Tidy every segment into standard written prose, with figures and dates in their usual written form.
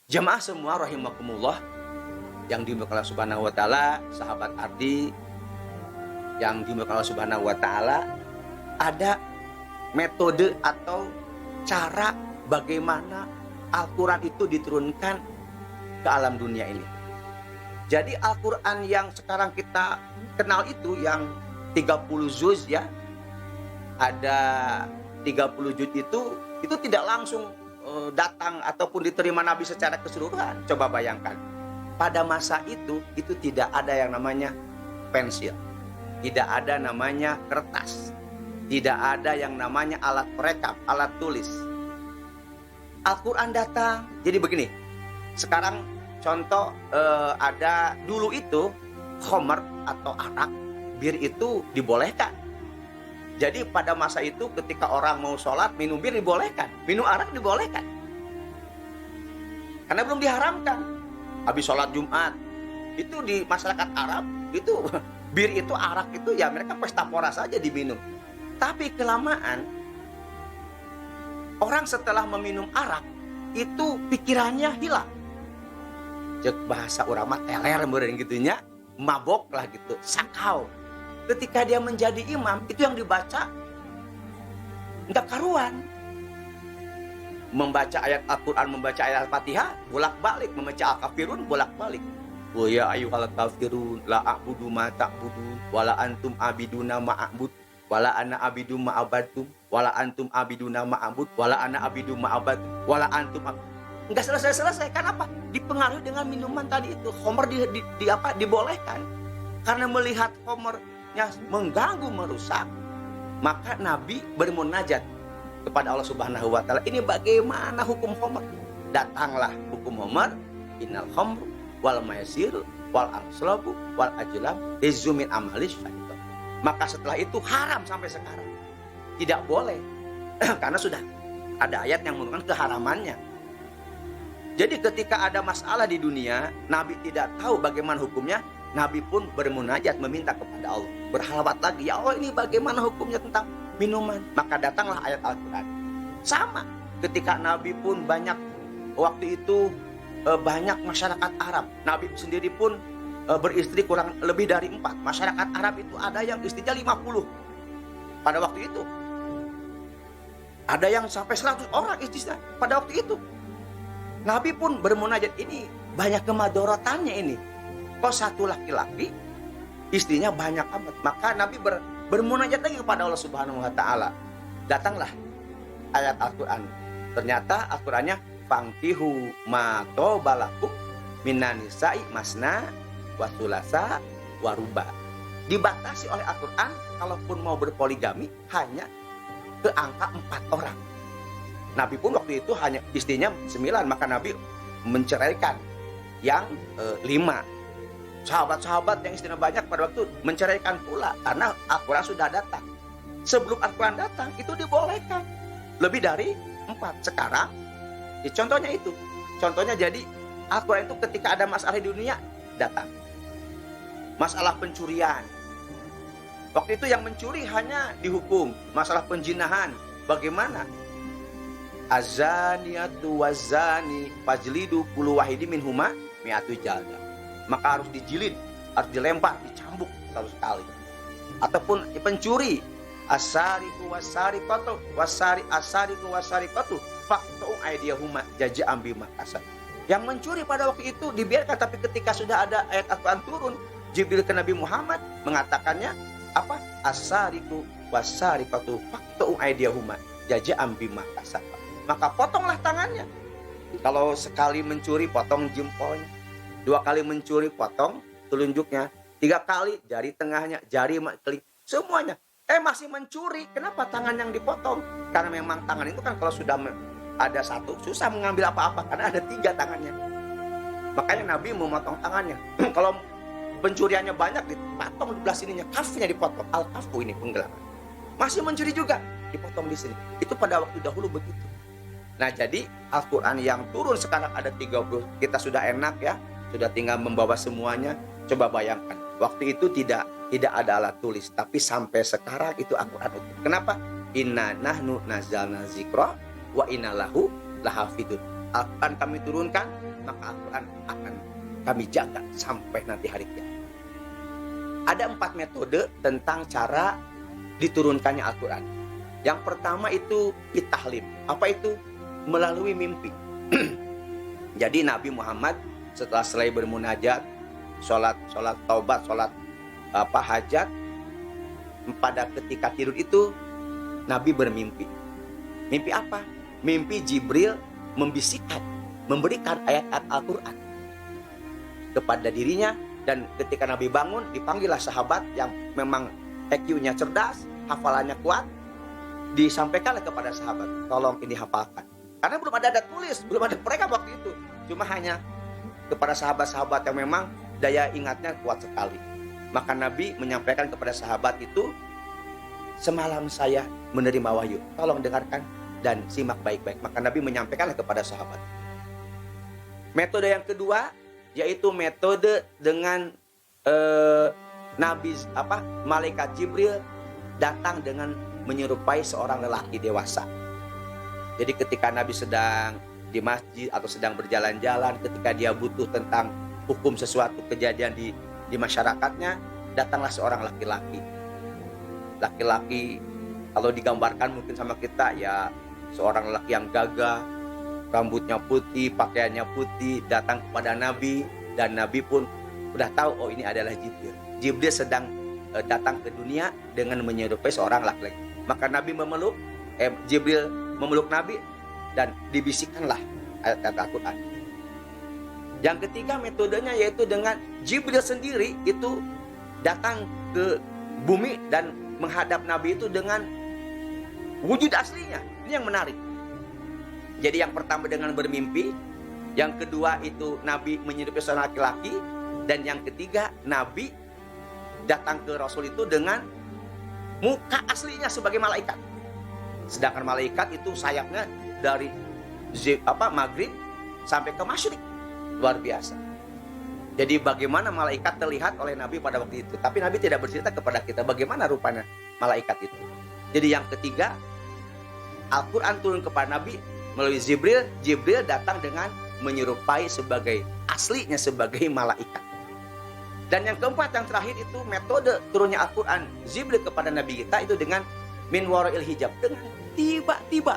Jamaah semua rahimakumullah yang dimuliakan Allah Subhanahu wa taala, sahabat Ardi yang dimuliakan Allah Subhanahu wa taala, ada metode atau cara bagaimana Al-Qur'an itu diturunkan ke alam dunia ini. Jadi Al-Qur'an yang sekarang kita kenal itu yang 30 juz ya. Ada 30 juz itu tidak langsung datang ataupun diterima Nabi secara keseluruhan. Coba bayangkan. Pada masa itu tidak ada yang namanya pensil. Tidak ada namanya kertas. Tidak ada yang namanya alat perekam, alat tulis. Al-Quran datang. Jadi begini. Sekarang contoh ada dulu itu khomer atau arak, bir itu dibolehkan. Jadi pada masa itu ketika orang mau sholat minum bir dibolehkan, minum arak dibolehkan. Karena belum diharamkan. Habis sholat Jumat itu di masyarakat Arab itu bir itu arak itu ya mereka pesta pora saja diminum. Tapi kelamaan orang setelah meminum arak itu pikirannya hilang. Cek bahasa urang mah teler meureun gitunya, mabok lah gitu, sakau. Ketika dia menjadi imam, itu yang dibaca enggak karuan. Membaca ayat Al-Quran, membaca ayat Al-Fatihah, bolak-balik. Membaca Al-Kafirun, bolak-balik. Wa ya ayyuhal kafirun, la a'budu ma ta'budun, wala antum abiduna ma a'bud, wala ana abidu ma abadtum, wala antum abiduna ma a'bud, wala ana abidu ma abad, wala antum enggak selesai-selesai. Kenapa? Dipengaruhi dengan minuman tadi itu. Khamr dibolehkan. Karena melihat khamrnya mengganggu, merusak, maka Nabi bermunajat kepada Allah Subhanahu wa taala. Ini bagaimana hukum khamr? Datanglah hukum khamr, innal khamr wal maisir wal anslabu wal ajlam izumin amalis syaitan. Maka setelah itu haram sampai sekarang. Tidak boleh. Karena sudah ada ayat yang menunjukkan keharamannya. Jadi ketika ada masalah di dunia, Nabi tidak tahu bagaimana hukumnya, Nabi pun bermunajat meminta kepada Allah. Berhalawat lagi, ya Allah ini bagaimana hukumnya tentang minuman. Maka datanglah ayat Al-Quran. Sama ketika Nabi pun banyak, waktu itu banyak masyarakat Arab. Nabi sendiri pun beristri kurang lebih dari 4. Masyarakat Arab itu ada yang istrinya 50. Pada waktu itu. Ada yang sampai 100 orang istrinya pada waktu itu. Nabi pun bermunajat, ini banyak kemadorotannya ini. Kok satu laki-laki istrinya banyak amat. Maka Nabi bermunajat lagi kepada Allah Subhanahu wa taala. Datanglah ayat Al-Qur'an. Ternyata Al-Qur'annya fangkihu ma tobalakum minan nisa'i masna wa thulatsa wa ruba. Dibatasi oleh Al-Qur'an kalaupun mau berpoligami hanya ke angka 4 orang. Nabi pun waktu itu hanya istrinya 9, maka Nabi menceraikan yang 5. Sahabat-sahabat yang istrinya banyak pada waktu menceraikan pula karena Al-Quran sudah datang. Sebelum Al-Quran datang itu dibolehkan lebih dari 4. Sekarang ya contohnya itu. Contohnya jadi Al-Quran itu ketika ada masalah di dunia datang. Masalah pencurian. Waktu itu yang mencuri hanya dihukum. Masalah penjinahan bagaimana? Azaniyatu wazani fajlidu kullu wahidi minhuma mi'atu jaldah. Maka harus dijilid, harus dilempar, dicambuk 100 kali. Ataupun pencuri, asariqu wasariqatu wasariqatu faqtu aydiyahuma jazaa'an bima kasab. Yang mencuri pada waktu itu dibiarkan, tapi ketika sudah ada ayat Al-Quran turun, Jibril ke Nabi Muhammad mengatakannya apa? Asariqu wasariqatu faqtu aydiyahuma jazaa'an bima kasab. Maka potonglah tangannya. Kalau sekali mencuri potong jempolnya, 2 kali mencuri potong telunjuknya, 3 kali jari tengahnya, jari kelingking, semuanya. Masih mencuri, kenapa tangan yang dipotong? Karena memang tangan itu kan kalau sudah ada 1 susah mengambil apa-apa karena ada 3 tangannya. Makanya Nabi memotong tangannya. Kalau pencuriannya banyak dipotong di belah sininya, kafnya dipotong, al-kafu ini penggelangan. Masih mencuri juga dipotong di sini. Itu pada waktu dahulu begitu. Nah jadi Al-Quran yang turun sekarang ada 30. Kita sudah enak ya, sudah tinggal membawa semuanya. Coba bayangkan, waktu itu tidak ada alat tulis, tapi sampai sekarang itu Al-Quran utuh. Kenapa? Inna nahnu nazalna zikra wa inna lahu lahafidun. Al-Quran kami turunkan maka Al-Quran akan kami jaga sampai nanti hari kiamat. Ada 4 metode tentang cara diturunkannya Al-Quran. Yang pertama itu pitahlim. Apa itu? Melalui mimpi. Jadi Nabi Muhammad setelah selesai bermunajat, sholat taubat, sholat hajat, pada ketika tidur itu Nabi bermimpi. Mimpi apa? Mimpi Jibril membisikkan, memberikan ayat-ayat Al-Quran kepada dirinya. Dan ketika Nabi bangun, dipanggillah sahabat yang memang IQ-nya cerdas, hafalannya kuat, disampaikanlah kepada sahabat, tolong ini hafalkan. Karena belum ada tulis, belum ada mereka waktu itu. Cuma hanya kepada sahabat-sahabat yang memang daya ingatnya kuat sekali. Maka Nabi menyampaikan kepada sahabat itu, semalam saya menerima wahyu, tolong dengarkan dan simak baik-baik. Maka Nabi menyampaikanlah kepada sahabat. Metode yang kedua yaitu metode dengan malaikat Jibril datang dengan menyerupai seorang lelaki dewasa. Jadi ketika Nabi sedang di masjid atau sedang berjalan-jalan, ketika dia butuh tentang hukum sesuatu kejadian di masyarakatnya, datanglah seorang laki-laki. Laki-laki kalau digambarkan mungkin sama kita ya seorang lelaki yang gagah, rambutnya putih, pakaiannya putih, datang kepada Nabi, dan Nabi pun sudah tahu, oh ini adalah Jibril. Jibril sedang datang ke dunia dengan menyerupai seorang laki-laki. Maka Nabi Jibril memeluk Nabi dan dibisikkanlah ayat-ayat Al-Quran. Yang ketiga metodenya yaitu dengan Jibril sendiri itu datang ke bumi dan menghadap Nabi itu dengan wujud aslinya. Ini yang menarik. Jadi yang pertama dengan bermimpi, yang kedua itu Nabi menyerupai seorang laki-laki, dan yang ketiga Nabi datang ke Rasul itu dengan muka aslinya sebagai malaikat. Sedangkan malaikat itu sayapnya dari maghrib sampai ke masyrik. Luar biasa. Jadi bagaimana malaikat terlihat oleh Nabi pada waktu itu. Tapi Nabi tidak bercerita kepada kita bagaimana rupanya malaikat itu. Jadi yang ketiga, Al-Quran turun kepada Nabi melalui Jibril. Jibril datang dengan menyerupai aslinya sebagai malaikat. Dan yang keempat, yang terakhir itu metode turunnya Al-Quran Jibril kepada Nabi kita itu dengan min wara'il hijab, dengan tiba-tiba.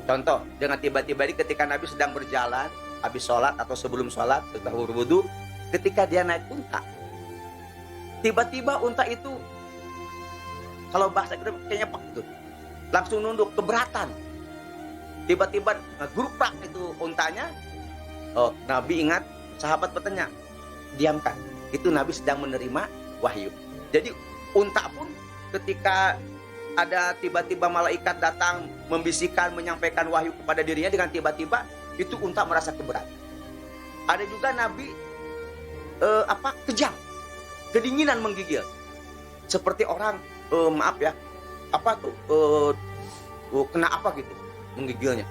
Contoh, dengan tiba-tiba ini ketika Nabi sedang berjalan, habis sholat atau sebelum sholat, setelah berwudu, ketika dia naik unta, tiba-tiba unta itu, kalau bahasa kita kayaknya pak itu, langsung nunduk, keberatan. Tiba-tiba geruprak itu untanya. Oh, Nabi ingat, sahabat bertanya, diamkan. Itu Nabi sedang menerima wahyu. Jadi unta pun ketika ada tiba-tiba malaikat datang membisikkan, menyampaikan wahyu kepada dirinya dengan tiba-tiba, itu unta merasa keberatan. Ada juga Nabi kejang, kedinginan menggigil, seperti orang kena apa gitu menggigilnya.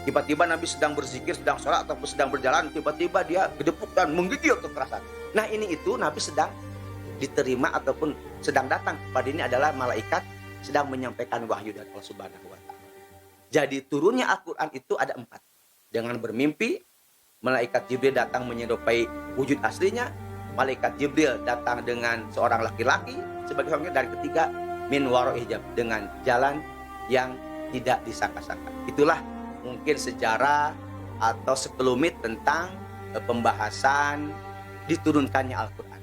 Tiba-tiba Nabi sedang berzikir, sedang sholat ataupun sedang berjalan, tiba-tiba dia gedepuk dan menggigil kekerasan. Nah ini itu Nabi sedang diterima ataupun sedang datang pada ini adalah malaikat sedang menyampaikan wahyu dari Allah Subhanahu wa Ta'ala. Jadi turunnya Al-Quran itu ada 4. Dengan bermimpi, malaikat Jibril datang menyerupai wujud aslinya, malaikat Jibril datang dengan seorang laki-laki sebagai suaminya, dan ketiga min wara'il hijab, dengan jalan yang tidak disangka-sangka. Itulah mungkin sejarah atau sekelumit tentang pembahasan diturunkannya Al-Quran.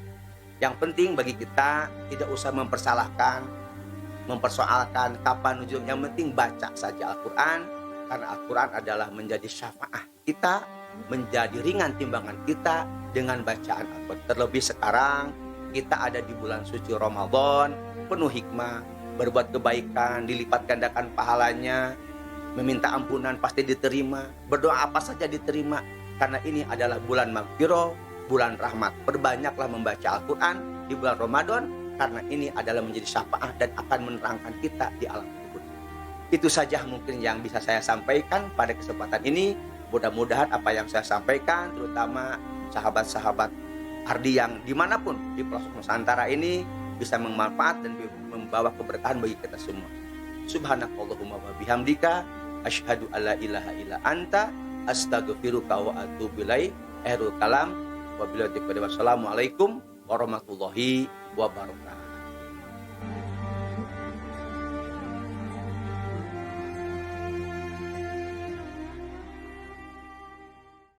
Yang penting bagi kita tidak usah mempersoalkan kapan nuzulnya. Yang penting baca saja Al-Quran, karena Al-Quran adalah menjadi syafaat kita, menjadi ringan timbangan kita dengan bacaan Al-Quran. Terlebih sekarang kita ada di bulan suci Ramadan, penuh hikmah, berbuat kebaikan dilipat gandakan pahalanya, meminta ampunan pasti diterima, berdoa apa saja diterima, karena ini adalah bulan maghfirah, bulan rahmat. Perbanyaklah membaca Al-Quran di bulan Ramadan, karena ini adalah menjadi syafaat dan akan menerangkan kita di alam kubur. Itu saja mungkin yang bisa saya sampaikan pada kesempatan ini. Mudah-mudahan apa yang saya sampaikan, terutama sahabat-sahabat Ardi yang dimanapun di pelosok Nusantara ini, bisa bermanfaat dan membawa keberkahan bagi kita semua. Subhanakallahumma wa bihamdika, asyhadu alla ilaha illa anta, Astaghfiruka wa atubu ilaik. Akhirul kalam. Wabillahi taufiq. Wassalamualaikum warahmatullahi wabarakatuh.